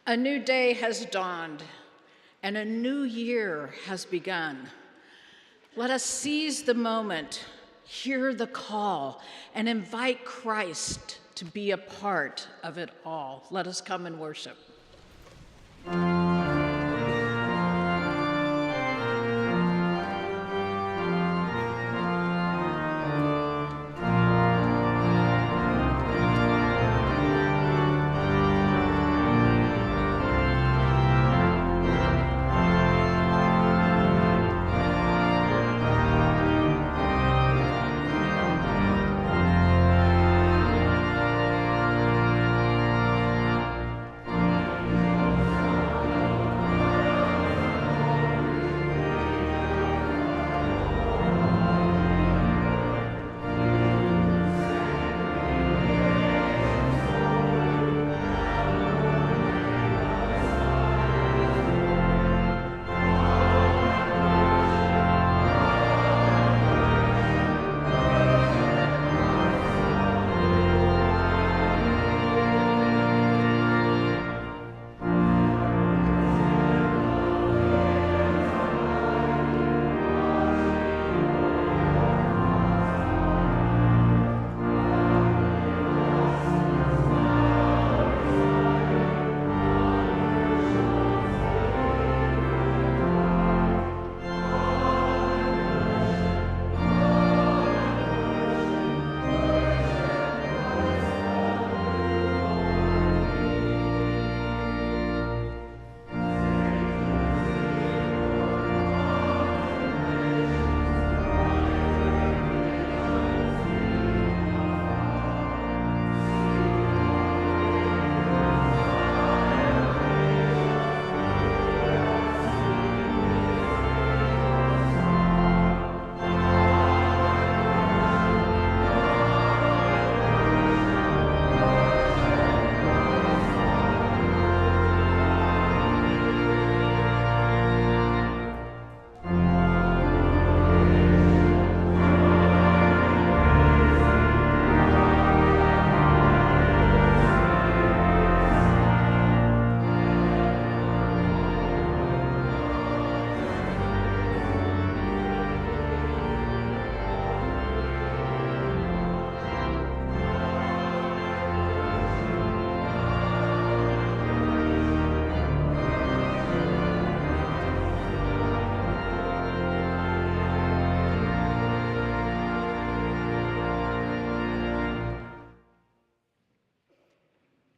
A new day has dawned, and a new year has begun. Let us seize the moment, hear the call, and invite Christ to be a part of it all. Let us come and worship.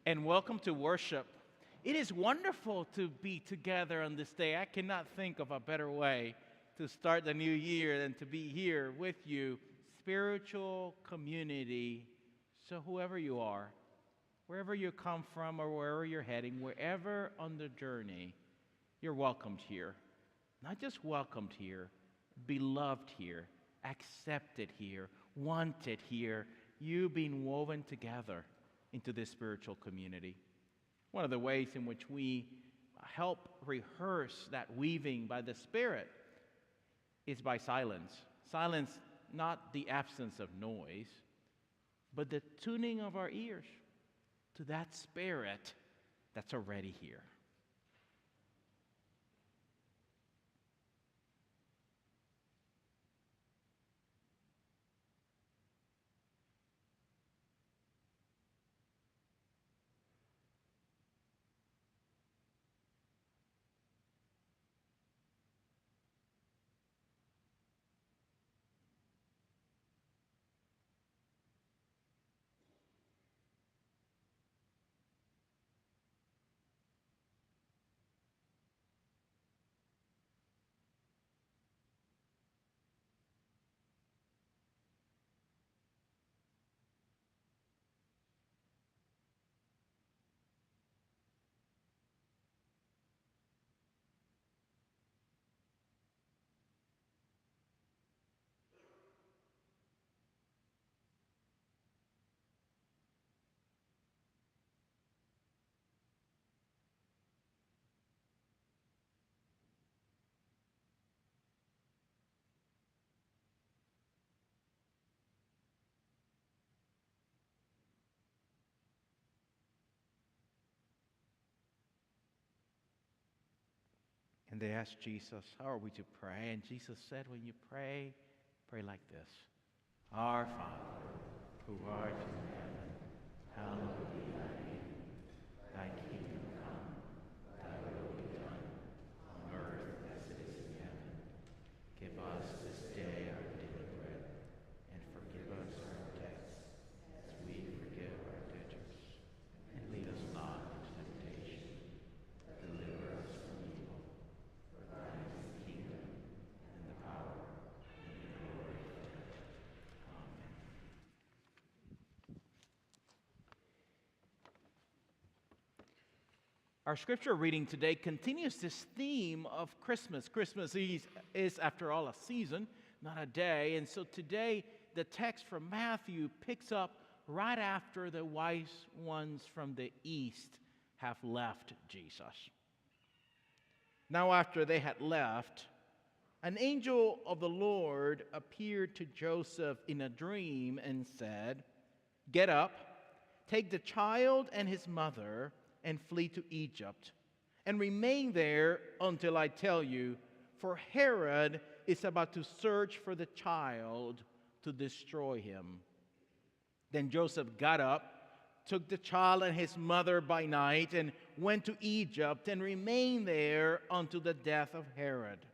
And welcome to worship. It is wonderful to be together on this day. I cannot think of a better way to start the new year than to be here with you, spiritual community. So whoever you are, wherever you come from or wherever you're heading, wherever on the journey, you're welcomed here. Not just welcomed here, beloved here, accepted here, wanted here. You being woven together into this spiritual community. One of the ways in which we help rehearse that weaving by the Spirit is by silence. Silence, not the absence of noise, but the tuning of our ears to that Spirit that's already here. And they asked Jesus, how are we to pray? And Jesus said, when you pray, pray like this. Our Father, who art in heaven, hallowed be thy name. Thy kingdom come, thy will be done, on earth as it is in heaven. Give us this day our daily bread, and forgive us our debts, as we forgive our debtors. And lead us not into temptation, but deliver us from evil. For thine is the kingdom, and the power, and the glory forever. Amen. Our scripture reading today continues this theme of Christmas. Christmas is, after all, a season, not a day. And so today, the text from Matthew picks up right after the wise ones from the east have left Jesus. Now, after they had left, an angel of the Lord appeared to Joseph in a dream and said, "Get up, take the child and his mother, and flee to Egypt, and remain there until I tell you, for Herod is about to search for the child to destroy him." Then Joseph got up, took the child and his mother by night, and went to Egypt, and remained there until the death of Herod.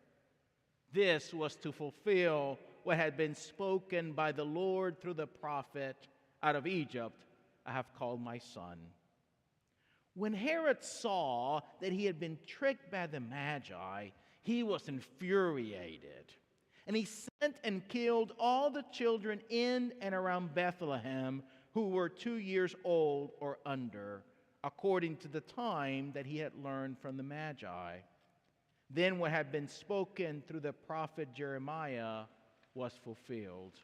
This was to fulfill what had been spoken by the Lord through the prophet, "Out of Egypt I have called my son." When Herod saw that he had been tricked by the Magi, he was infuriated. And he sent and killed all the children in and around Bethlehem who were 2 years old or under, according to the time that he had learned from the Magi. Then what had been spoken through the prophet Jeremiah was fulfilled.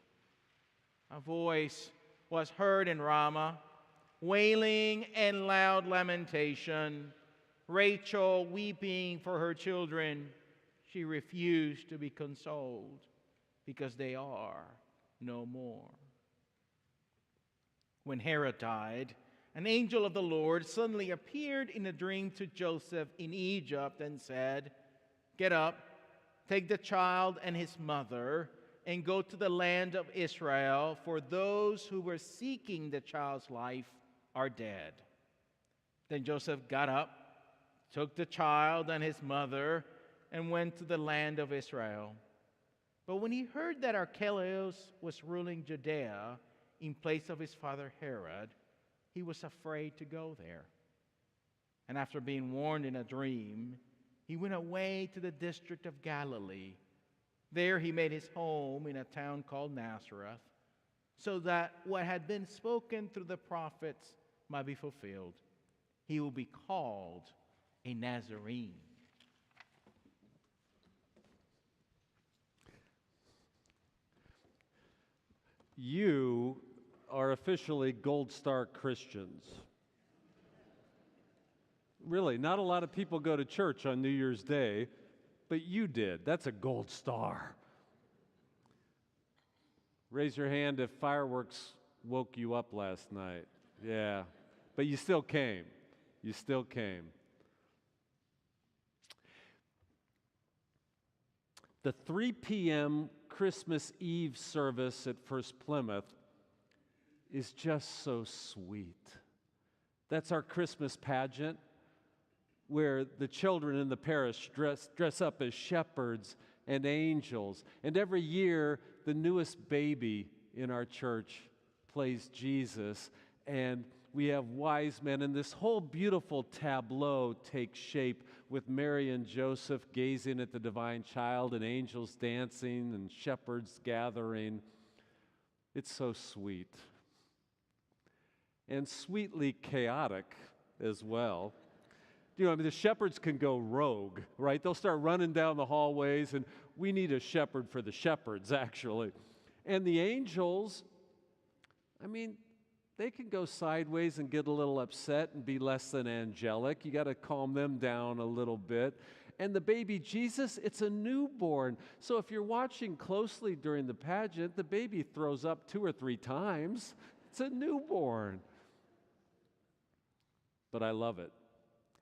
A voice was heard in Ramah, wailing and loud lamentation, Rachel weeping for her children. She refused to be consoled because they are no more. When Herod died, an angel of the Lord suddenly appeared in a dream to Joseph in Egypt and said, "Get up, take the child and his mother, and go to the land of Israel, for those who were seeking the child's life are dead." Then Joseph got up, took the child and his mother, and went to the land of Israel. But when he heard that Archelaus was ruling Judea in place of his father Herod, he was afraid to go there. And after being warned in a dream, he went away to the district of Galilee. There he made his home in a town called Nazareth, so that what had been spoken through the prophets might be fulfilled. He will be called a Nazarene. You are officially Gold Star Christians. Really, not a lot of people go to church on New Year's Day, but you did. That's a gold star. Raise your hand if fireworks woke you up last night. Yeah, but you still came. You still came. The 3 p.m. Christmas Eve service at First-Plymouth is just so sweet. That's our Christmas pageant, where the children in the parish dress up as shepherds and angels. And every year, the newest baby in our church plays Jesus, and we have wise men, and this whole beautiful tableau takes shape with Mary and Joseph gazing at the divine child, and angels dancing, and shepherds gathering. It's so sweet. And sweetly chaotic as well. You know, I mean, the shepherds can go rogue, right? They'll start running down the hallways, and we need a shepherd for the shepherds, actually. And the angels, I mean, they can go sideways and get a little upset and be less than angelic. You got to calm them down a little bit. And the baby Jesus, it's a newborn. So if you're watching closely during the pageant, the baby throws up 2 or 3 times. It's a newborn. But I love it.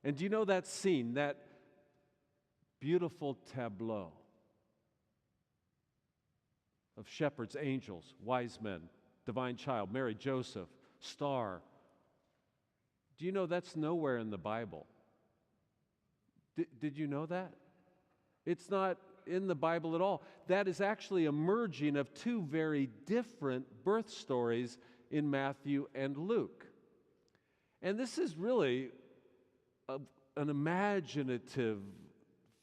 And do you know that scene, that beautiful tableau of shepherds, angels, wise men, divine child, Mary, Joseph, star. Do you know that's nowhere in the Bible? Did you know that? It's not in the Bible at all. That is actually a merging of two very different birth stories in Matthew and Luke. And this is really an imaginative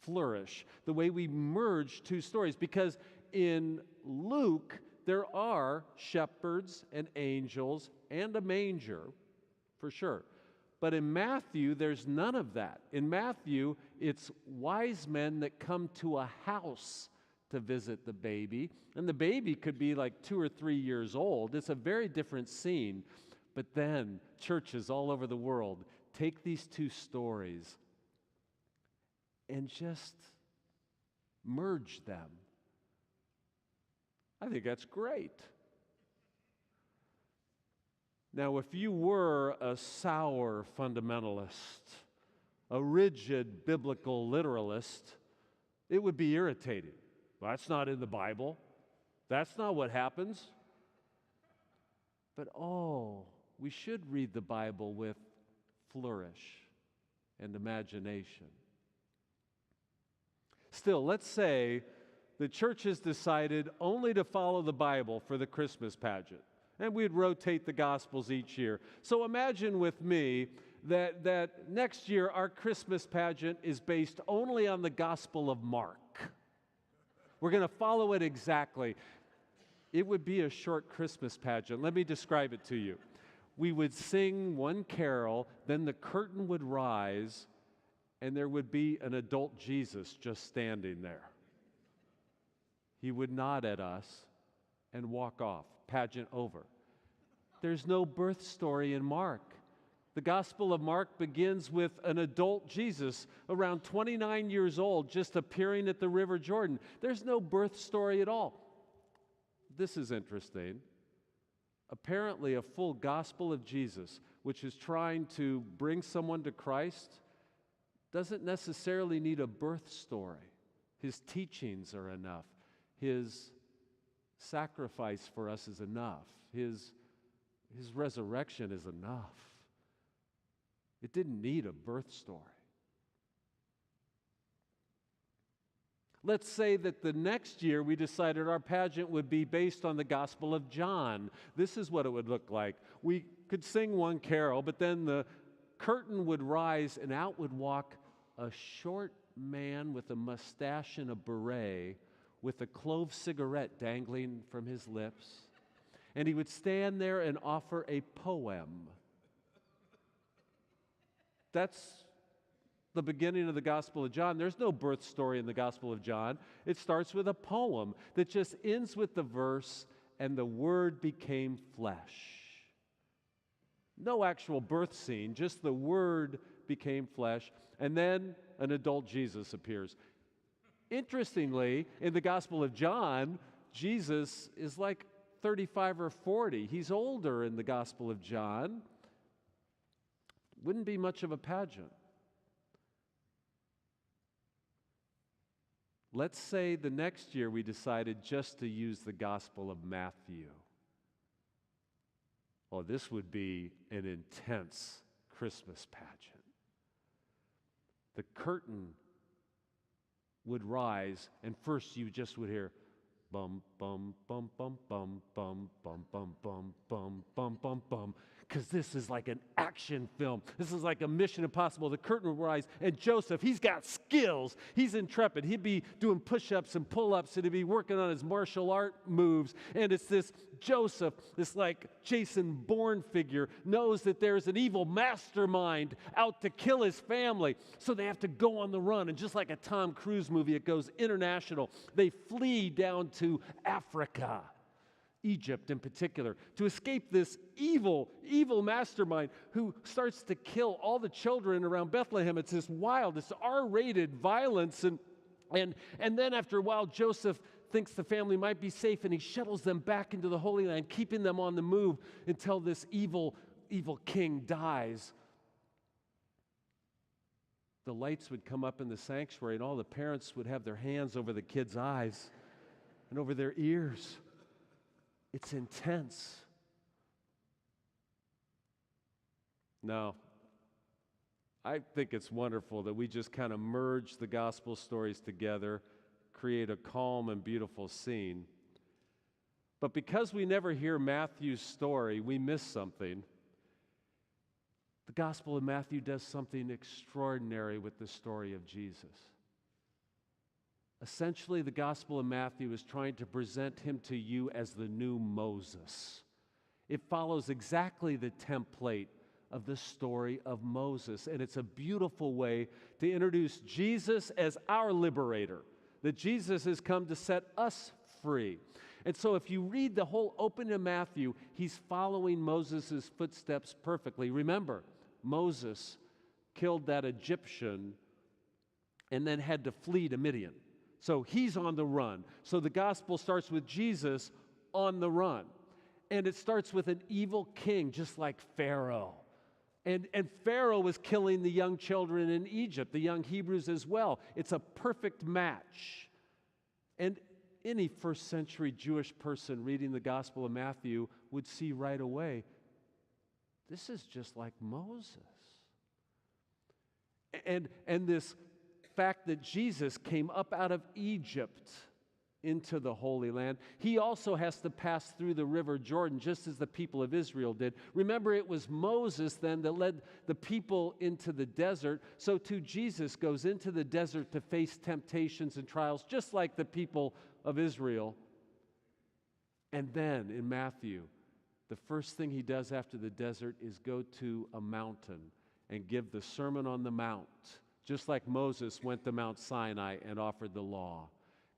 flourish, the way we merge two stories, because in Luke, there are shepherds and angels and a manger, for sure. But in Matthew, there's none of that. In Matthew, it's wise men that come to a house to visit the baby. And the baby could be like 2 or 3 years old. It's a very different scene. But then churches all over the world take these two stories and just merge them. I think that's great. Now, if you were a sour fundamentalist, a rigid biblical literalist, it would be irritating. Well, that's not in the Bible. That's not what happens. But we should read the Bible with flourish and imagination. Still, let's say the church has decided only to follow the Bible for the Christmas pageant, and we'd rotate the Gospels each year. So imagine with me that next year our Christmas pageant is based only on the Gospel of Mark. We're going to follow it exactly. It would be a short Christmas pageant. Let me describe it to you. We would sing one carol, then the curtain would rise, and there would be an adult Jesus just standing there. He would nod at us and walk off. Pageant over. There's no birth story in Mark. The Gospel of Mark begins with an adult Jesus around 29 years old just appearing at the River Jordan. There's no birth story at all. This is interesting. Apparently, a full gospel of Jesus, which is trying to bring someone to Christ, doesn't necessarily need a birth story. His teachings are enough. His sacrifice for us is enough. His resurrection is enough. It didn't need a birth story. Let's say that the next year we decided our pageant would be based on the Gospel of John. This is what it would look like. We could sing one carol, but then the curtain would rise and out would walk a short man with a mustache and a beret with a clove cigarette dangling from his lips. And he would stand there and offer a poem. That's the beginning of the Gospel of John. There's no birth story in the Gospel of John. It starts with a poem that just ends with the verse, and the Word became flesh. No actual birth scene, just the Word became flesh, and then an adult Jesus appears. Interestingly, in the Gospel of John, Jesus is like 35 or 40. He's older in the Gospel of John. Wouldn't be much of a pageant. Let's say the next year we decided just to use the Gospel of Matthew. Oh, this would be an intense Christmas pageant. The curtain would rise, and first you just would hear bum, bum, bum, bum, bum, bum, bum, bum, bum, bum, bum, bum, bum, because this is like an action film. This is like a Mission Impossible. The curtain would rise, and Joseph, he's got skills. He's intrepid. He'd be doing push-ups and pull-ups, and he'd be working on his martial art moves. And it's this Joseph, this like Jason Bourne figure, knows that there's an evil mastermind out to kill his family. So they have to go on the run. And just like a Tom Cruise movie, it goes international. They flee down to Africa, Egypt in particular, to escape this evil mastermind who starts to kill all the children around Bethlehem. It's this wild, this R-rated violence. And then after a while, Joseph thinks the family might be safe, and he shuttles them back into the Holy Land, keeping them on the move until this evil king dies. the lights would come up in the sanctuary, and all the parents would have their hands over the kids' eyes and over their ears. It's intense. Now, I think it's wonderful that we just kind of merge the gospel stories together, create a calm and beautiful scene. But because we never hear Matthew's story, we miss something. The Gospel of Matthew does something extraordinary with the story of Jesus. Essentially, the Gospel of Matthew is trying to present him to you as the new Moses. It follows exactly the template of the story of Moses, and it's a beautiful way to introduce Jesus as our liberator, that Jesus has come to set us free. And so if you read the whole opening of Matthew, he's following Moses' footsteps perfectly. Remember, Moses killed that Egyptian and then had to flee to Midian. So he's on the run. So the gospel starts with Jesus on the run. And it starts with an evil king, just like Pharaoh. And Pharaoh was killing the young children in Egypt, the young Hebrews as well. It's a perfect match. And any first century Jewish person reading the Gospel of Matthew would see right away, this is just like Moses. And this fact that Jesus came up out of Egypt into the Holy Land, he also has to pass through the river Jordan, just as the people of Israel did. Remember, it was Moses then that led the people into the desert. So too Jesus goes into the desert to face temptations and trials, just like the people of Israel. And then in Matthew, the first thing he does after the desert is go to a mountain and give the Sermon on the Mount, just like Moses went to Mount Sinai and offered the law.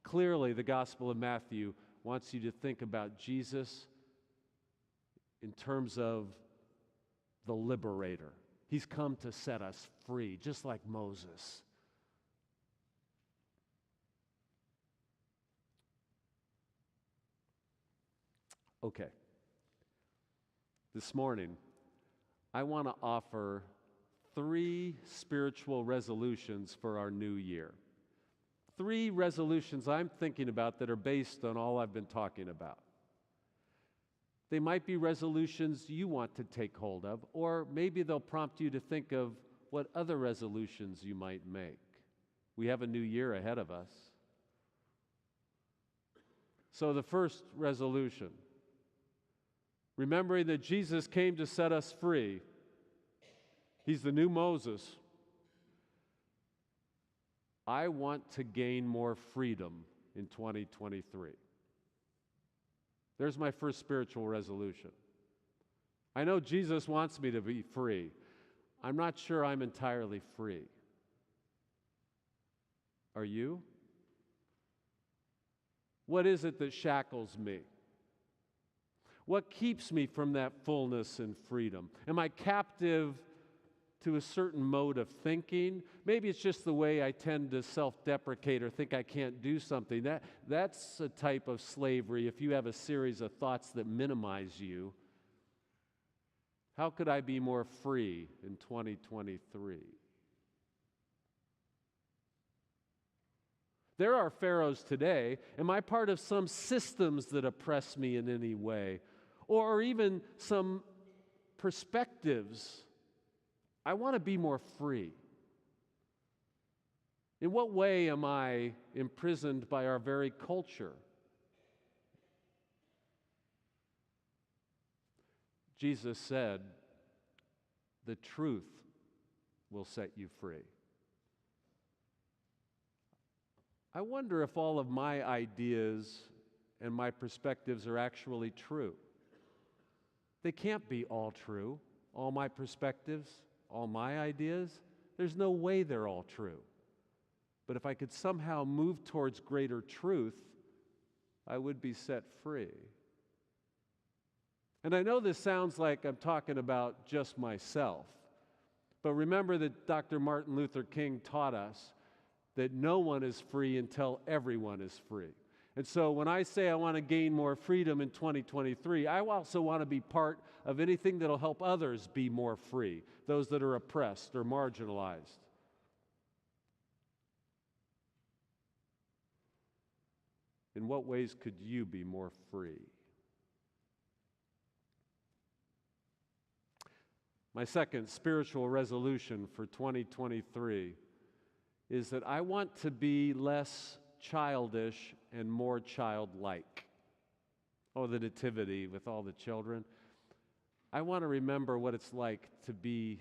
Clearly, the Gospel of Matthew wants you to think about Jesus in terms of the liberator. He's come to set us free, just like Moses. Okay. This morning, I want to offer 3 spiritual resolutions for our new year. 3 resolutions I'm thinking about that are based on all I've been talking about. They might be resolutions you want to take hold of, or maybe they'll prompt you to think of what other resolutions you might make. We have a new year ahead of us. So the first resolution, remembering that Jesus came to set us free. He's the new Moses. I want to gain more freedom in 2023. There's my first spiritual resolution. I know Jesus wants me to be free. I'm not sure I'm entirely free. Are you? What is it that shackles me? What keeps me from that fullness and freedom? Am I captive to a certain mode of thinking? Maybe it's just the way I tend to self-deprecate or think I can't do something. That's a type of slavery if you have a series of thoughts that minimize you. How could I be more free in 2023? There are pharaohs today. Am I part of some systems that oppress me in any way? Or even some perspectives? I want to be more free. In what way am I imprisoned by our very culture? Jesus said, the truth will set you free. I wonder if all of my ideas and my perspectives are actually true. They can't be all true, all my perspectives, all my ideas. There's no way they're all true. But if I could somehow move towards greater truth, I would be set free. And I know this sounds like I'm talking about just myself, but remember that Dr. Martin Luther King taught us that no one is free until everyone is free. And so when I say I want to gain more freedom in 2023, I also want to be part of anything that will help others be more free, those that are oppressed or marginalized. In what ways could you be more free? My second spiritual resolution for 2023 is that I want to be less childish and more childlike. Oh, the nativity with all the children. I want to remember what it's like to be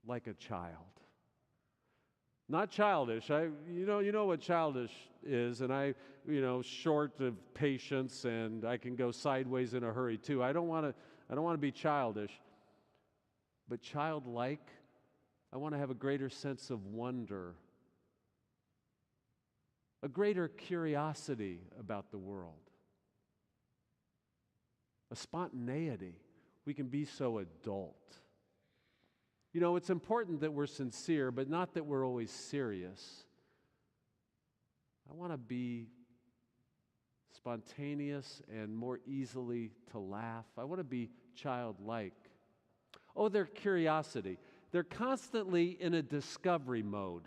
like a child. Not childish. You know what childish is, and short of patience, and I can go sideways in a hurry too. I don't want to be childish, but childlike. I want to have a greater sense of wonder, a greater curiosity about the world, a spontaneity. We can be so adult. It's important that we're sincere, but not that we're always serious. I want to be spontaneous and more easily to laugh. I want to be childlike. Oh, their curiosity. They're constantly in a discovery mode.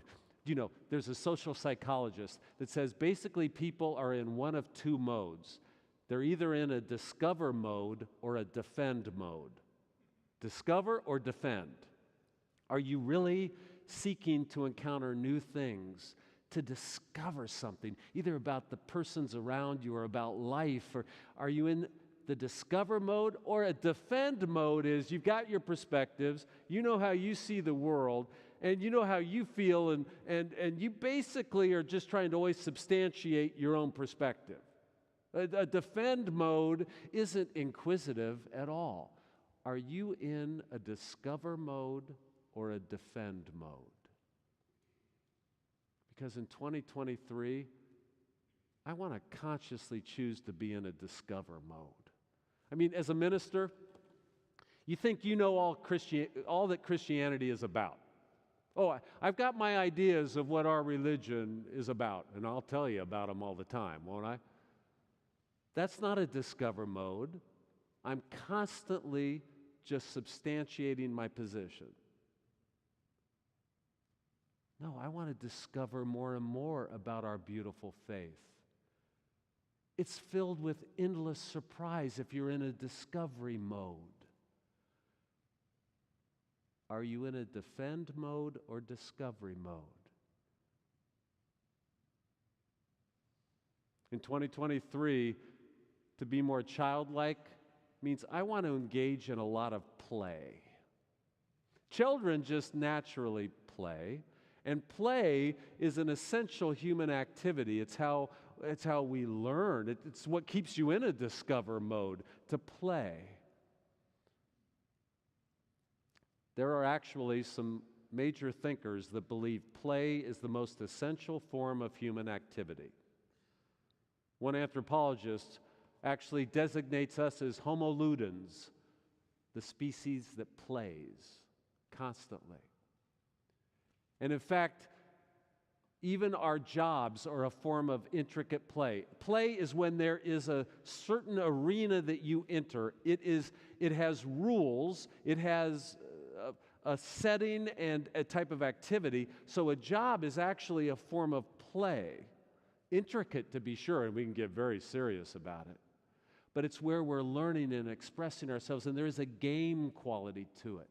There's a social psychologist that says basically people are in one of two modes. They're either in a discover mode or a defend mode. Discover or defend. Are you really seeking to encounter new things, to discover something, either about the persons around you or about life? Or are you in the discover mode? Or a defend mode is you've got your perspectives, you know how you see the world, and you know how you feel, and you basically are just trying to always substantiate your own perspective. A defend mode isn't inquisitive at all. Are you in a discover mode or a defend mode? Because in 2023, I want to consciously choose to be in a discover mode. As a minister, you think you know all that Christianity is about. Oh, I've got my ideas of what our religion is about, and I'll tell you about them all the time, won't I? That's not a discover mode. I'm constantly just substantiating my position. No, I want to discover more and more about our beautiful faith. It's filled with endless surprise if you're in a discovery mode. Are you in a defend mode or discovery mode? In 2023, to be more childlike means I want to engage in a lot of play. Children just naturally play, and play is an essential human activity. It's how we learn. It's what keeps you in a discover mode, to play. There are actually some major thinkers that believe play is the most essential form of human activity. One anthropologist actually designates us as Homo ludens, the species that plays constantly. And in fact, even our jobs are a form of intricate play. Play is when there is a certain arena that you enter. It has rules, it has a setting and a type of activity. So a job is actually a form of play. Intricate, to be sure, and we can get very serious about it. But it's where we're learning and expressing ourselves, and there is a game quality to it.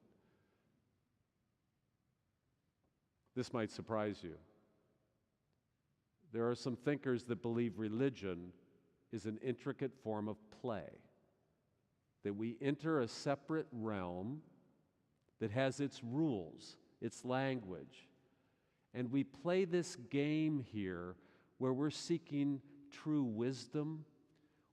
This might surprise you. There are some thinkers that believe religion is an intricate form of play, that we enter a separate realm that has its rules, its language, and we play this game here where we're seeking true wisdom,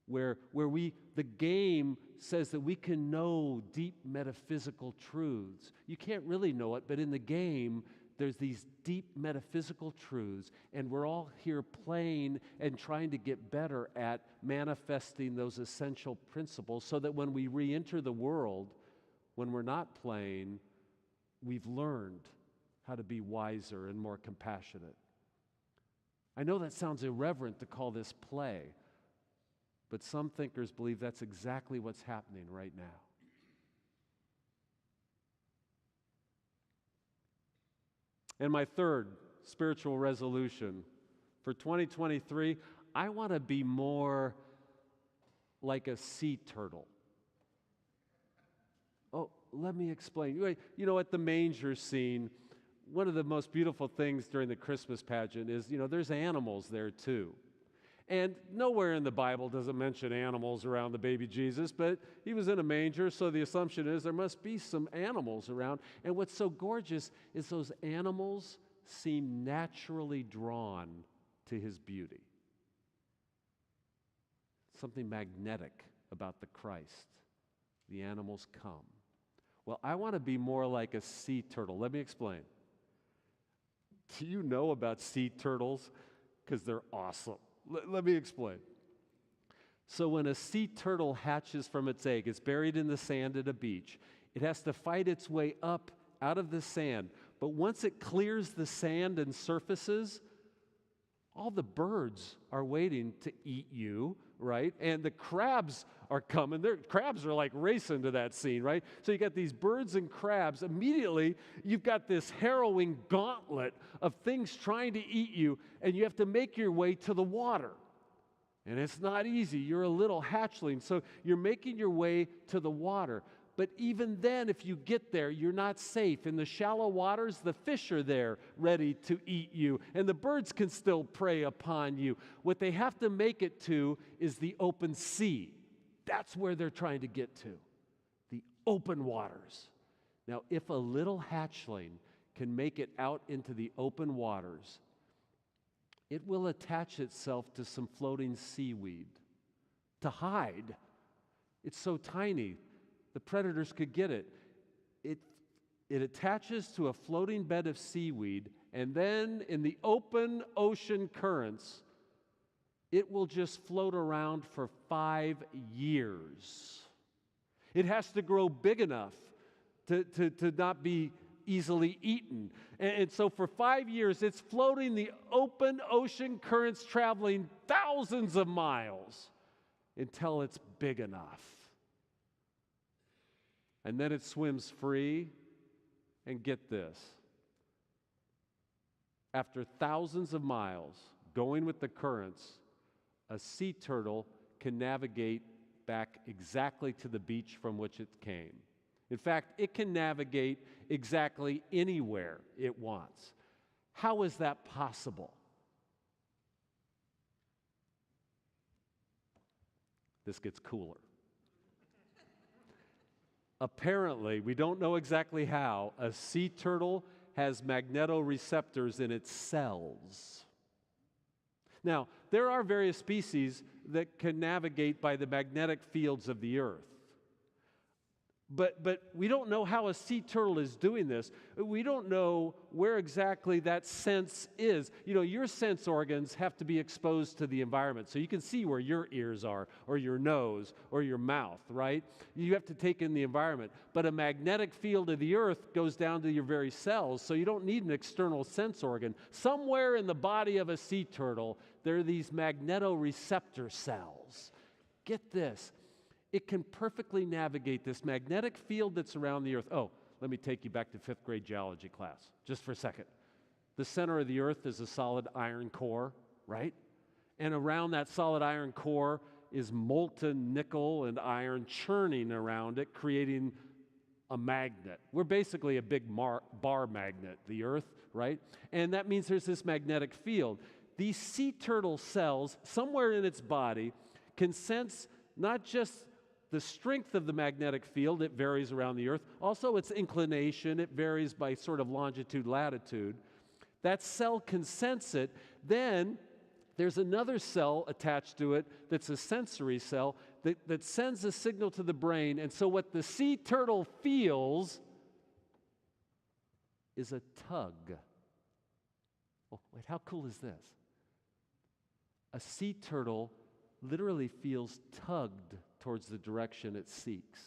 where the game says that we can know deep metaphysical truths. You can't really know it, but in the game, there's these deep metaphysical truths, and we're all here playing and trying to get better at manifesting those essential principles so that when we re-enter the world, when we're not playing, we've learned how to be wiser and more compassionate. I know that sounds irreverent to call this play, but some thinkers believe that's exactly what's happening right now. And my third spiritual resolution for 2023, I want to be more like a sea turtle. Oh, let me explain. You know, at the manger scene, one of the most beautiful things during the Christmas pageant is, there's animals there too. And nowhere in the Bible does it mention animals around the baby Jesus, but he was in a manger, so the assumption is there must be some animals around. And what's so gorgeous is those animals seem naturally drawn to his beauty. Something magnetic about the Christ. The animals come. Well, I want to be more like a sea turtle. Let me explain. Do you know about sea turtles? Because they're awesome. Let me explain. So when a sea turtle hatches from its egg, it's buried in the sand at a beach. It has to fight its way up out of the sand. But once it clears the sand and surfaces, all the birds are waiting to eat you, right? And the crabs are coming. Crabs are like racing to that scene, right? So you got these birds and crabs. Immediately, you've got this harrowing gauntlet of things trying to eat you, and you have to make your way to the water. And it's not easy. You're a little hatchling, so you're making your way to the water. But even then, if you get there, you're not safe. In the shallow waters, the fish are there ready to eat you, and the birds can still prey upon you. What they have to make it to is the open sea. That's where they're trying to get to, the open waters. Now, if a little hatchling can make it out into the open waters, it will attach itself to some floating seaweed to hide. It's so tiny, the predators could get it. It attaches to a floating bed of seaweed, and then in the open ocean currents, it will just float around for 5 years. It has to grow big enough to not be easily eaten. And so for 5 years, it's floating the open ocean currents, traveling thousands of miles until it's big enough. And then it swims free, and get this. After thousands of miles going with the currents, a sea turtle can navigate back exactly to the beach from which it came. In fact, it can navigate exactly anywhere it wants. How is that possible? This gets cooler. Apparently, we don't know exactly how, a sea turtle has magnetoreceptors in its cells. Now, there are various species that can navigate by the magnetic fields of the earth. But we don't know how a sea turtle is doing this. We don't know where exactly that sense is. Your sense organs have to be exposed to the environment. So you can see where your ears are, or your nose, or your mouth, right? You have to take in the environment. But a magnetic field of the earth goes down to your very cells, so you don't need an external sense organ. Somewhere in the body of a sea turtle, there are these magnetoreceptor cells. Get this. It can perfectly navigate this magnetic field that's around the earth. Oh, let me take you back to 5th grade geology class, just for a second. The center of the earth is a solid iron core, right? And around that solid iron core is molten nickel and iron churning around it, creating a magnet. We're basically a big bar magnet, the earth, right? And that means there's this magnetic field. These sea turtle cells, somewhere in its body, can sense not just the strength of the magnetic field, it varies around the earth. Also, its inclination, it varies by sort of longitude, latitude. That cell can sense it. Then there's another cell attached to it that's a sensory cell that sends a signal to the brain. And so what the sea turtle feels is a tug. Oh, wait, how cool is this? A sea turtle literally feels tugged towards the direction it seeks.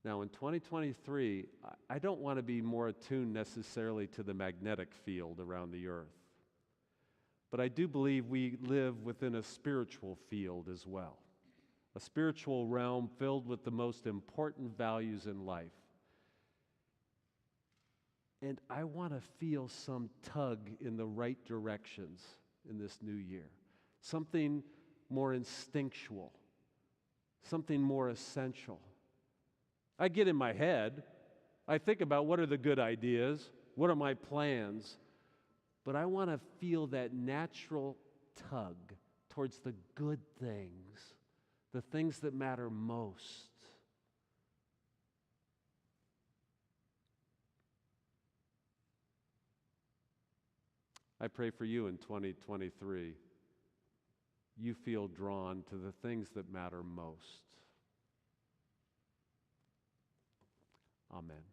Now, in 2023, I don't want to be more attuned necessarily to the magnetic field around the earth, but I do believe we live within a spiritual field as well, a spiritual realm filled with the most important values in life. And I want to feel some tug in the right directions in this new year. Something more instinctual, something more essential. I get in my head, I think about what are the good ideas, what are my plans, but I want to feel that natural tug towards the good things, the things that matter most. I pray for you in 2023. You feel drawn to the things that matter most. Amen.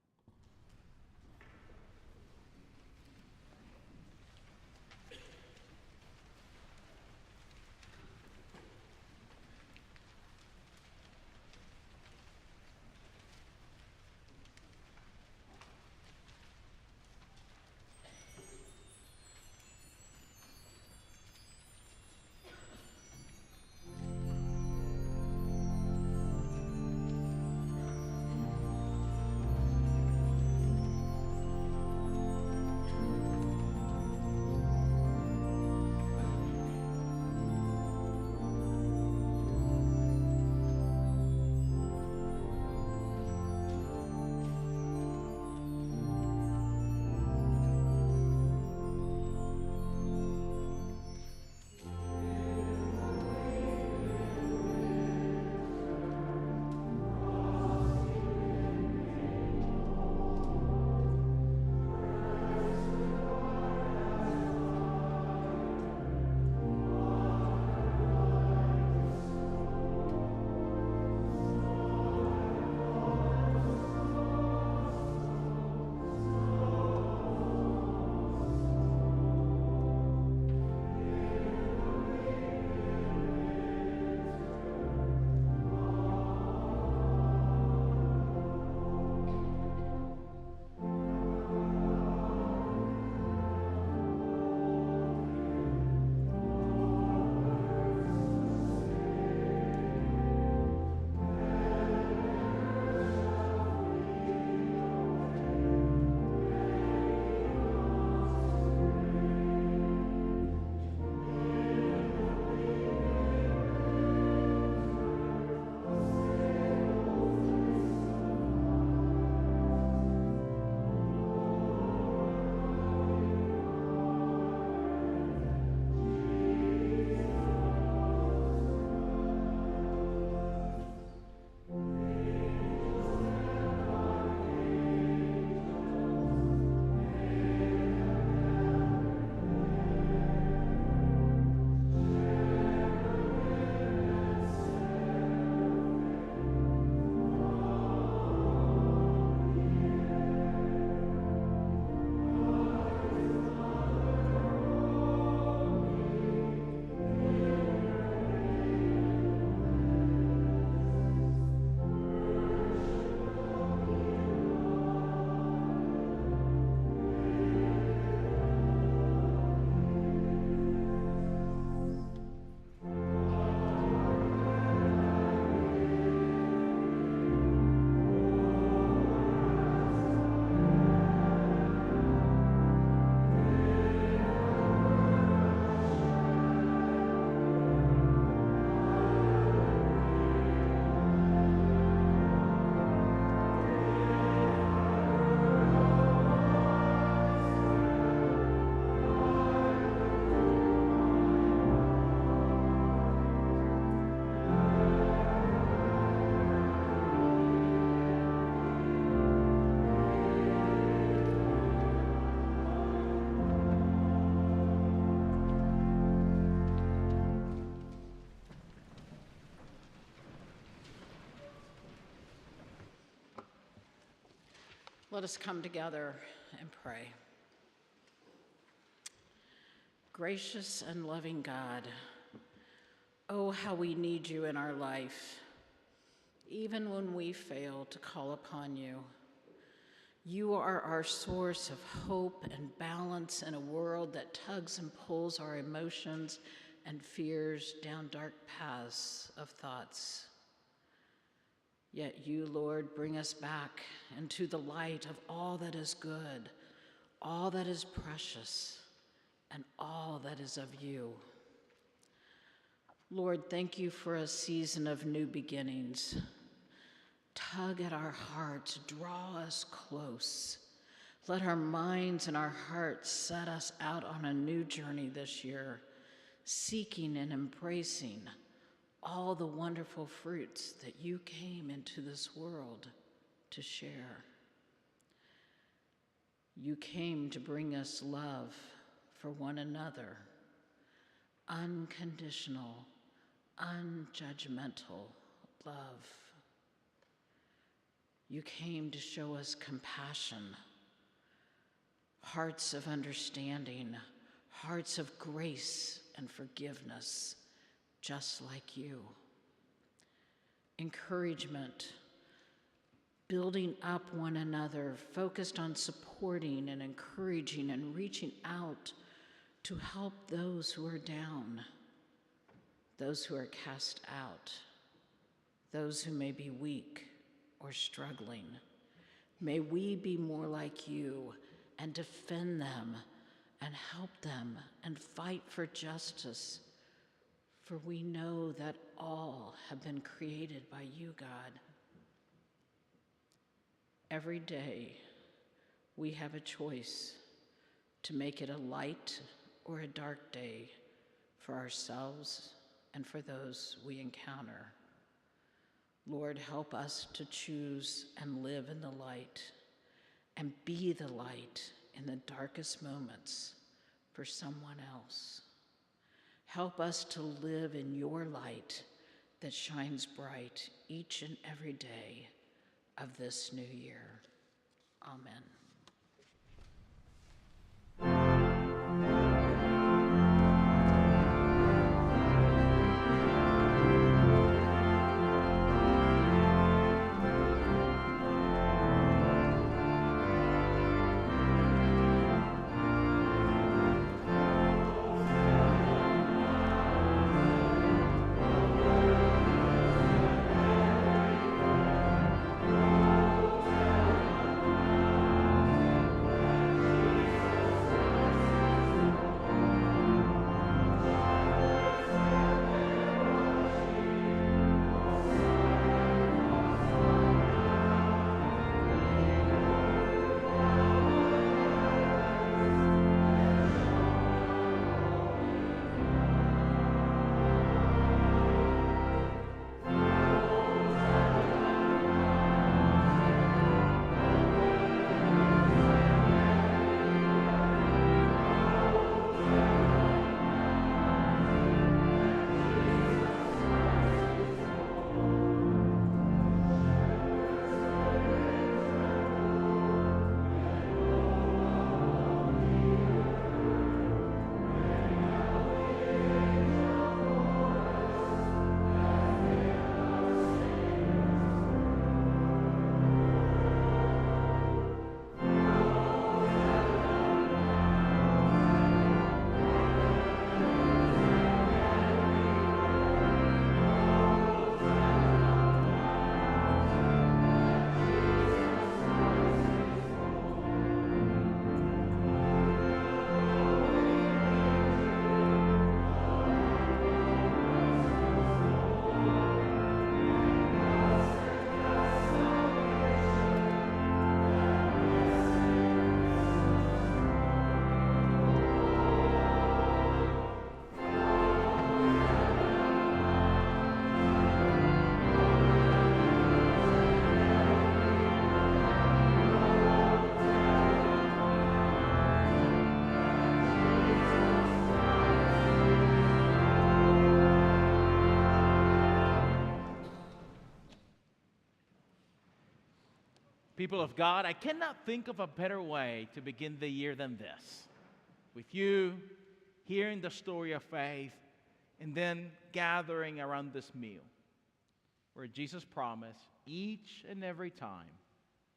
Let us come together and pray. Gracious and loving God, oh, how we need you in our life, even when we fail to call upon you. You are our source of hope and balance in a world that tugs and pulls our emotions and fears down dark paths of thoughts. Yet you, Lord, bring us back into the light of all that is good, all that is precious and all that is of you. Lord, thank you for a season of new beginnings. Tug at our hearts, draw us close. Let our minds and our hearts set us out on a new journey this year, seeking and embracing all the wonderful fruits that you came into this world to share. You came to bring us love for one another, unconditional, unjudgmental love. You came to show us compassion, hearts of understanding, hearts of grace and forgiveness, just like you. Encouragement, building up one another, focused on supporting and encouraging and reaching out to help those who are down, those who are cast out, those who may be weak or struggling. May we be more like you and defend them and help them and fight for justice, for we know that all have been created by you, God. Every day, we have a choice to make it a light or a dark day for ourselves and for those we encounter. Lord, help us to choose and live in the light and be the light in the darkest moments for someone else. Help us to live in your light that shines bright each and every day of this new year. Amen. People of God, I cannot think of a better way to begin the year than this. With you, hearing the story of faith, and then gathering around this meal, where Jesus promised each and every time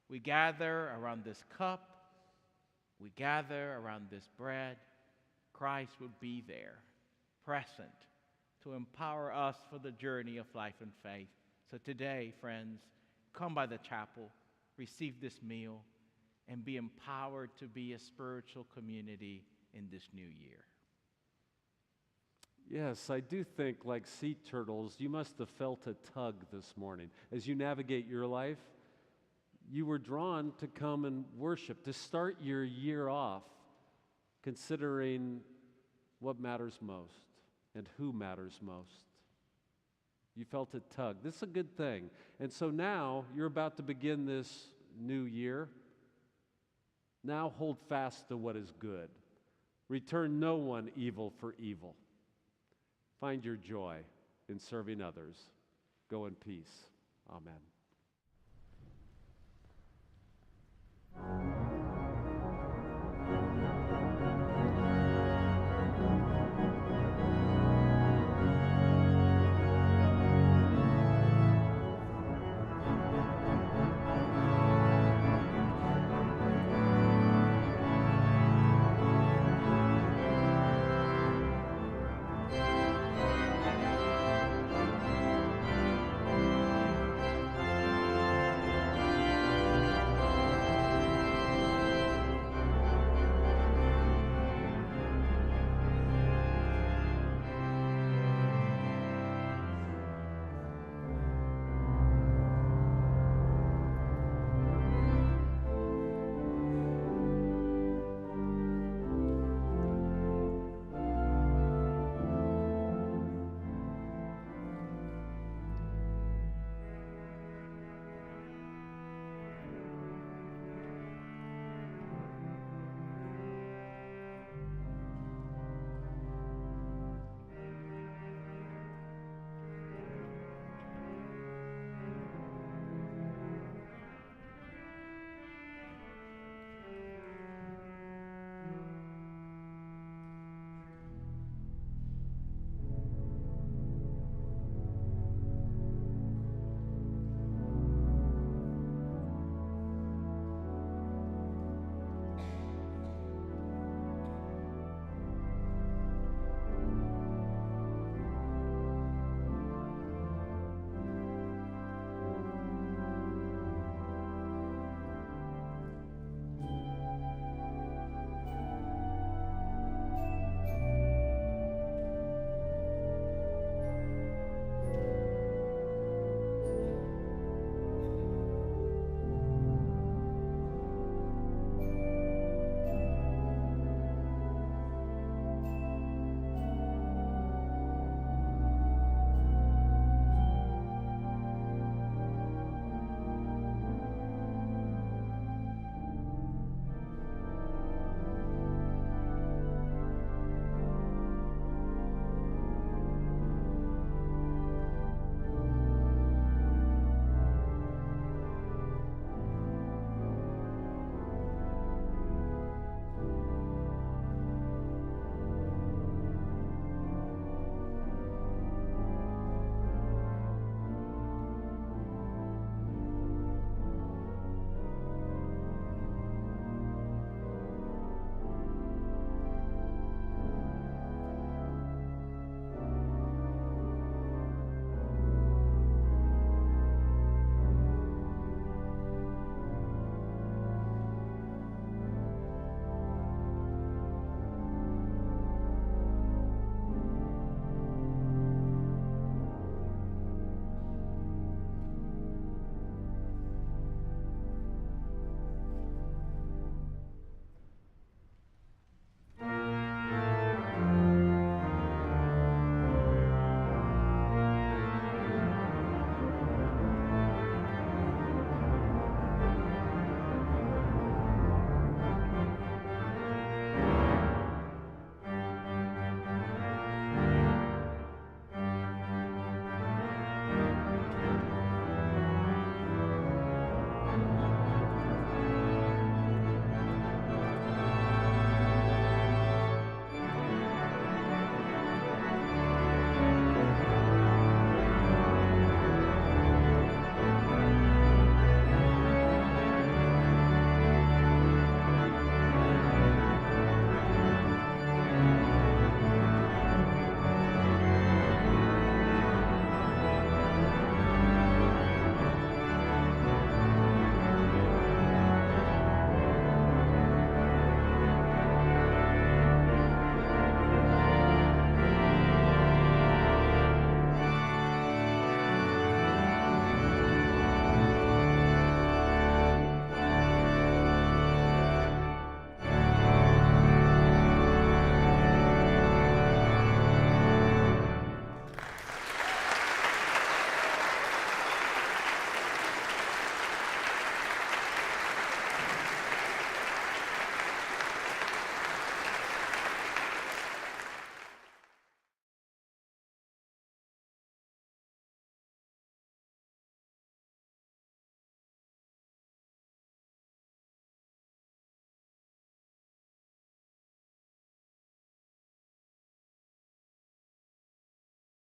we gather around this cup, we gather around this bread, Christ would be there, present, to empower us for the journey of life and faith. So today, friends, come by the chapel, receive this meal, and be empowered to be a spiritual community in this new year. Yes, I do think, like sea turtles, you must have felt a tug this morning. As you navigate your life, you were drawn to come and worship, to start your year off considering what matters most and who matters most. You felt a tug. This is a good thing. And so now you're about to begin this new year. Now hold fast to what is good. Return no one evil for evil. Find your joy in serving others. Go in peace. Amen.